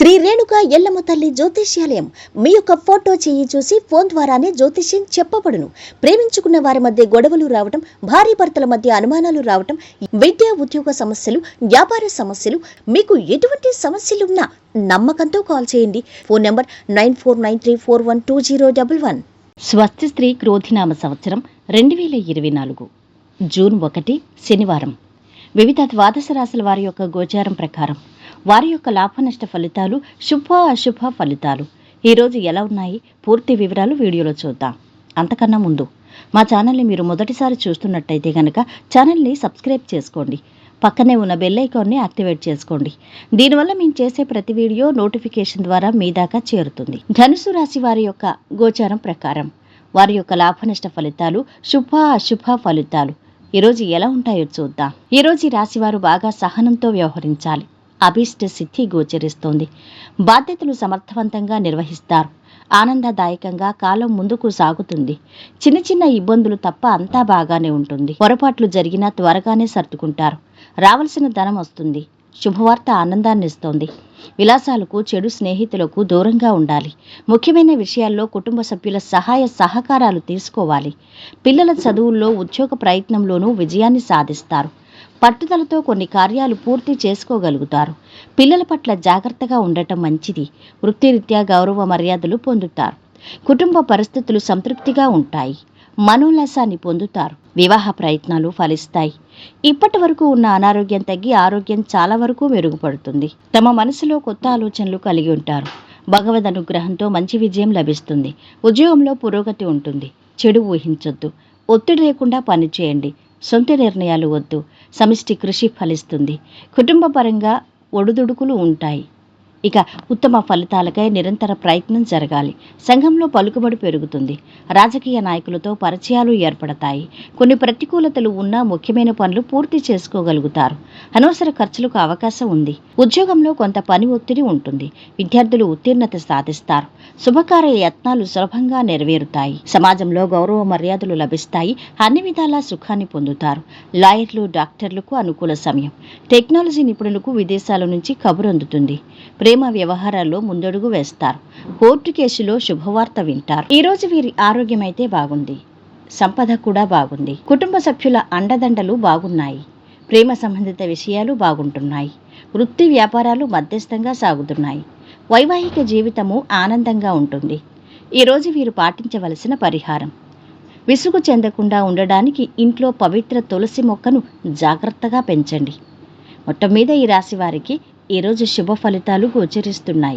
శ్రీ రేణుక ఎల్లమ్మ తల్లి జ్యోతిష్యాలయం మీ యొక్క ఫోటో చేయి చూసి ఫోన్ ద్వారానే జ్యోతిష్యం చెప్పబడును. ప్రేమించుకున్న వారి మధ్య గొడవలు రావటం, భార్యాభర్తల మధ్య అనుమానాలు రావటం, విద్యా ఉద్యోగ సమస్యలు, వ్యాపార సమస్యలు, మీకు ఎటువంటి సమస్యలున్నా నమ్మకంతో కాల్ చేయండి. Phone number 9493412011. స్వస్తి స్త్రీ క్రోధినామ సంవత్సరం 2024 జూన్ 1 శనివారం. వివిధ ద్వాదశ రాశుల వారి యొక్క గోచారం ప్రకారం వారి యొక్క లాభనష్ట ఫలితాలు, శుభ అశుభ ఫలితాలు ఈరోజు ఎలా ఉన్నాయి పూర్తి వివరాలు వీడియోలో చూద్దాం. అంతకన్నా ముందు మా ఛానల్ని మీరు మొదటిసారి చూస్తున్నట్టయితే కనుక ఛానల్ని సబ్స్క్రైబ్ చేసుకోండి. పక్కనే ఉన్న బెల్ ఐకాన్ని యాక్టివేట్ చేసుకోండి. దీనివల్ల మేము చేసే ప్రతి వీడియో నోటిఫికేషన్ ద్వారా మీ దాకా చేరుతుంది. ధనుసు రాశి వారి యొక్క గోచారం ప్రకారం వారి యొక్క లాభనష్ట ఫలితాలు, శుభ అశుభ ఫలితాలు ఈరోజు ఎలా ఉంటాయో చూద్దాం. ఈరోజు ఈ రాశివారు బాగా సహనంతో వ్యవహరించాలి. అభీష్ట సిద్ధి గోచరిస్తోంది. బాధ్యతలు సమర్థవంతంగా నిర్వహిస్తారు. ఆనందదాయకంగా కాలం ముందుకు సాగుతుంది. చిన్న చిన్న ఇబ్బందులు తప్ప అంతా బాగానే ఉంటుంది. పొరపాట్లు జరిగినా త్వరగానే సర్దుకుంటారు. రావాల్సిన ధనం వస్తుంది. శుభవార్త ఆనందాన్ని ఇస్తోంది. విలాసాలకు, చెడు స్నేహితులకు దూరంగా ఉండాలి. ముఖ్యమైన విషయాల్లో కుటుంబ సభ్యుల సహాయ సహకారాలు తీసుకోవాలి. పిల్లల చదువుల్లో, ఉద్యోగ ప్రయత్నంలోనూ విజయాన్ని సాధిస్తారు. పట్టుదలతో కొన్ని కార్యాలు పూర్తి చేసుకోగలుగుతారు. పిల్లల పట్ల జాగ్రత్తగా ఉండటం మంచిది. వృత్తిరీత్యా గౌరవ మర్యాదలు పొందుతారు. కుటుంబ పరిస్థితులు సంతృప్తిగా ఉంటాయి. మనోల్లాసాన్ని పొందుతారు. వివాహ ప్రయత్నాలు ఫలిస్తాయి. ఇప్పటి వరకు ఉన్న అనారోగ్యం తగ్గి ఆరోగ్యం చాలా వరకు మెరుగుపడుతుంది. తమ మనసులో కొత్త ఆలోచనలు కలిగి ఉంటారు. భగవద్ అనుగ్రహంతో మంచి విజయం లభిస్తుంది. ఉద్యోగంలో పురోగతి ఉంటుంది. చెడు ఊహించొద్దు. ఒత్తిడి లేకుండా పనిచేయండి. సొంత నిర్ణయాలు వద్దు. సమిష్టి కృషి ఫలిస్తుంది. కుటుంబ పరంగా ఒడుదుడుకులు ఉంటాయి. ఇక ఉత్తమ ఫలితాలకై నిరంతర ప్రయత్నం జరగాలి. సంఘంలో పలుకుబడి పెరుగుతుంది. రాజకీయ నాయకులతో పరిచయాలు ఏర్పడతాయి. కొన్ని ప్రతికూలతలు ఉన్నా ముఖ్యమైన పనులు పూర్తి చేసుకోగలుగుతారు. అనవసర ఖర్చులకు అవకాశం ఉంది. ఉద్యోగంలో కొంత పని ఒత్తిడి ఉంటుంది. విద్యార్థులు ఉత్తీర్ణత సాధిస్తారు. శుభకార్య యత్నాలు సులభంగా నెరవేరుతాయి. సమాజంలో గౌరవ మర్యాదలు లభిస్తాయి. అన్ని విధాలా సుఖాన్ని పొందుతారు. లాయర్లు, డాక్టర్లకు అనుకూల సమయం. టెక్నాలజీ నిపుణులకు విదేశాల నుంచి కబురు అందుతుంది. ప్రేమ వ్యవహారాల్లో ముందడుగు వేస్తారు. కోర్టు కేసులో శుభవార్త వింటారు. ఈ రోజు వీరి ఆరోగ్యం అయితే బాగుంది. సంపద కూడా బాగుంది. కుటుంబ సభ్యుల అండదండలు బాగున్నాయి. ప్రేమ సంబంధిత విషయాలు బాగుంటున్నాయి. వృత్తి వ్యాపారాలు మధ్యస్థంగా సాగుతున్నాయి. వైవాహిక జీవితము ఆనందంగా ఉంటుంది. ఈరోజు వీరు పాటించవలసిన పరిహారం: విసుగు చెందకుండా ఉండడానికి ఇంట్లో పవిత్ర తులసి మొక్కను జాగ్రత్తగా పెంచండి. మొత్తం మీద ఈ రాశి వారికి ఈరోజు శుభ ఫలితాలు గోచరిస్తున్నాయి.